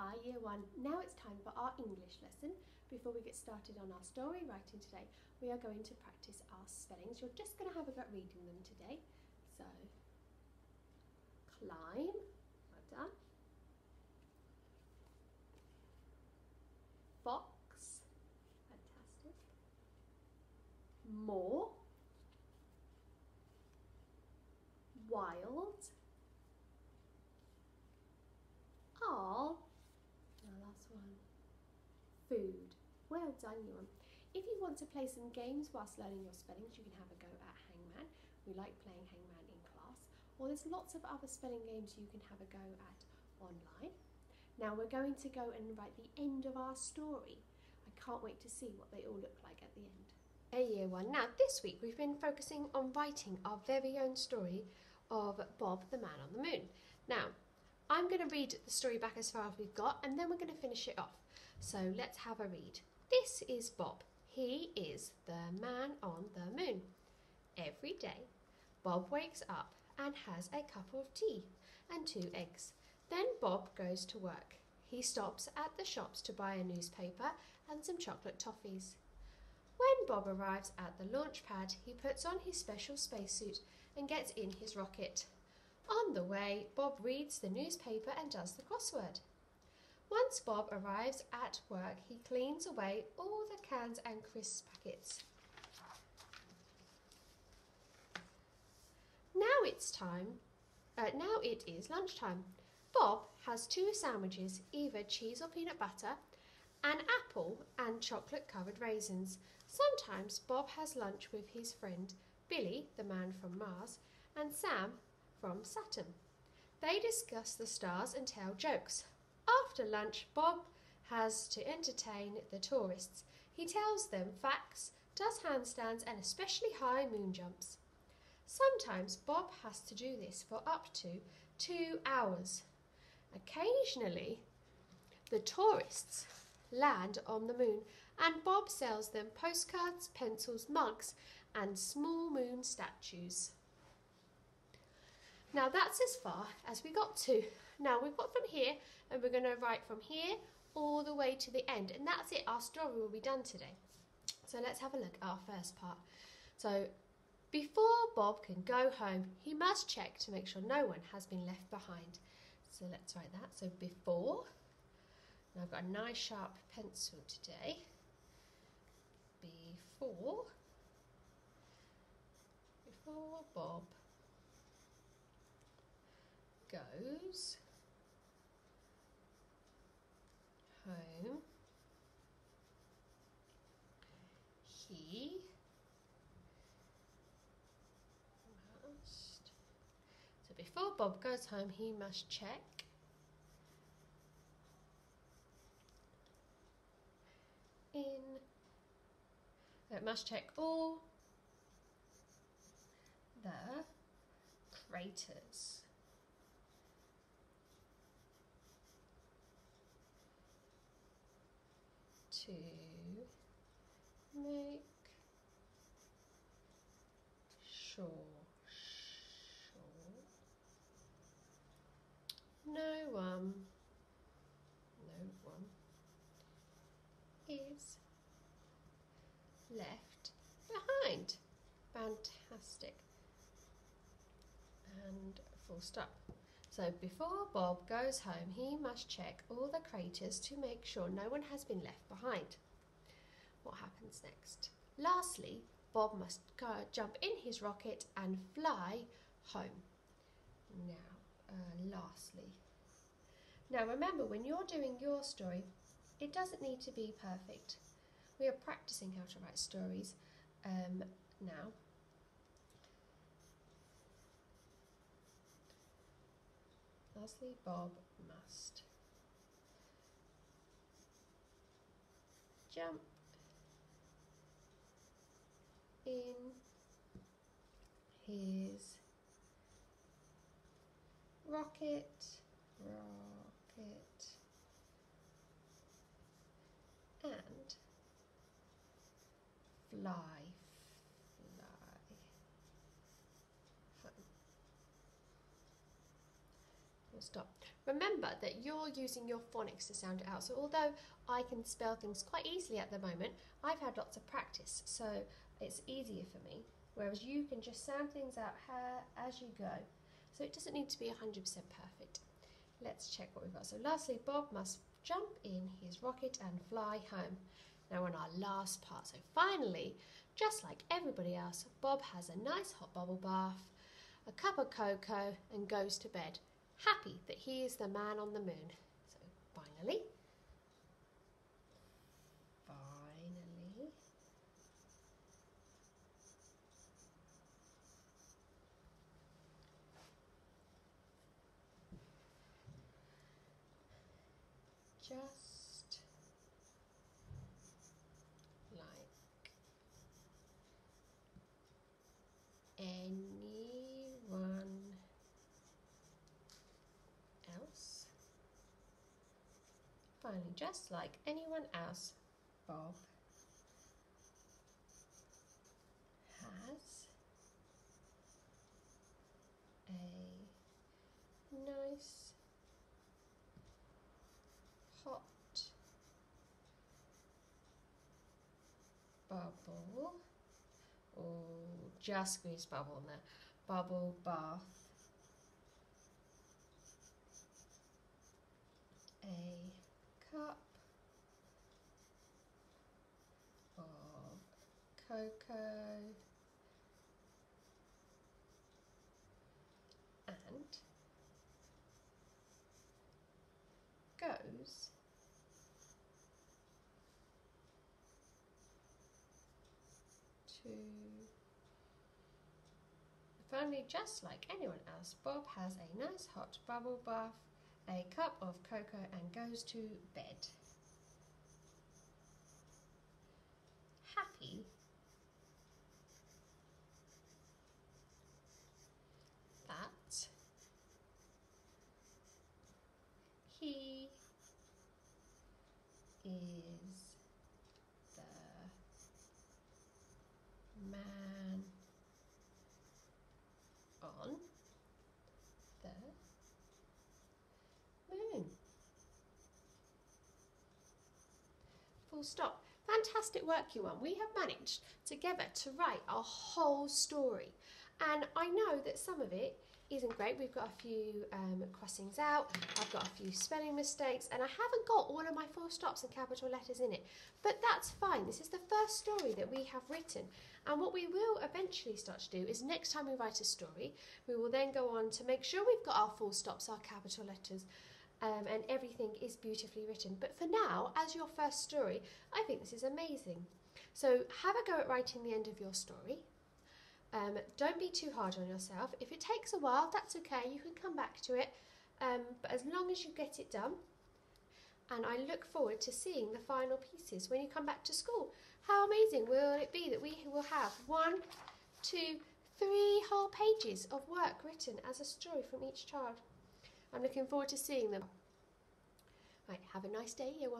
Hi Year 1, now it's time for our English lesson. Before we get started on our story writing today, we are going to practice our spellings. You're just going to have a go at reading them today. So, climb, well done. Fox, fantastic. More, wild, all, our last one, food. Well done, you one. If you want to play some games whilst learning your spellings, you can have a go at Hangman. We like playing Hangman in class. Or there's lots of other spelling games you can have a go at online. Now we're going to go and write the end of our story. I can't wait to see what they all look like at the end. Hey Year 1, now this week we've been focusing on writing our very own story of Bob the Man on the Moon. Now, I'm going to read the story back as far as we've got and then we're going to finish it off. So let's have a read. This is Bob. He is the man on the moon. Every day, Bob wakes up and has a cup of tea and 2 eggs. Then Bob goes to work. He stops at the shops to buy a newspaper and some chocolate toffees. When Bob arrives at the launch pad, he puts on his special spacesuit and gets in his rocket. On the way, Bob reads the newspaper and does the crossword. Once Bob arrives at work, he cleans away all the cans and crisp packets. Now it is lunchtime. Bob has 2 sandwiches, either cheese or peanut butter, an apple and chocolate-covered raisins. Sometimes Bob has lunch with his friend Billy, the man from Mars, and Sam from Saturn. They discuss the stars and tell jokes. After lunch, Bob has to entertain the tourists. He tells them facts, does handstands and especially high moon jumps. Sometimes Bob has to do this for up to 2 hours. Occasionally, the tourists land on the moon and Bob sells them postcards, pencils, mugs and small moon statues. Now that's as far as we got to. Now we've got from here and we're going to write from here all the way to the end, and that's it. Our story will be done today. So let's have a look at our first part. So before Bob can go home, he must check to make sure no one has been left behind. So let's write that. So before, now I've got a nice sharp pencil today. Before Bob goes home, he must. So before Bob goes home, he must check all the craters. To make sure no one is left behind. Fantastic. And full stop. So before Bob goes home, he must check all the craters to make sure no one has been left behind. What happens next? Lastly, Bob must jump in his rocket and fly home. Lastly. Now remember, when you're doing your story, it doesn't need to be perfect. We are practicing how to write stories now. Lastly, Bob must jump in his rocket and fly home. full stop. Remember that you're using your phonics to sound it out. So although I can spell things quite easily at the moment, I've had lots of practice, so it's easier for me. Whereas you can just sound things out as you go. So it doesn't need to be 100% perfect. Let's check what we've got. So lastly, Bob must jump in his rocket and fly home. Now we're on our last part. So finally, just like everybody else, Bob has a nice hot bubble bath, a cup of cocoa, and goes to bed, happy that he is the man on the moon. So finally, just like anyone else. Finally, just like anyone else, Bob has a nice hot bubble, oh, just squeeze bubble in there, bubble bath, a cup of cocoa, and goes to finally, just like anyone else, Bob has a nice hot bubble bath, a cup of cocoa, and goes to bed. Happy that he is the man on the moon. Full stop. Fantastic work, you one. We have managed together to write a whole story. And I know that some of it isn't great. We've got a few crossings out, I've got a few spelling mistakes, and I haven't got all of my full stops and capital letters in it. But that's fine. This is the first story that we have written. And what we will eventually start to do is next time we write a story, we will then go on to make sure we've got our full stops, our capital letters, and everything is beautifully written. But for now, as your first story, I think this is amazing. So have a go at writing the end of your story. Don't be too hard on yourself. If it takes a while, that's okay. You can come back to it. But as long as you get it done, and I look forward to seeing the final pieces when you come back to school. How amazing will it be that we will have 1, 2, 3 whole pages of work written as a story from each child. I'm looking forward to seeing them. Right, have a nice day, year one.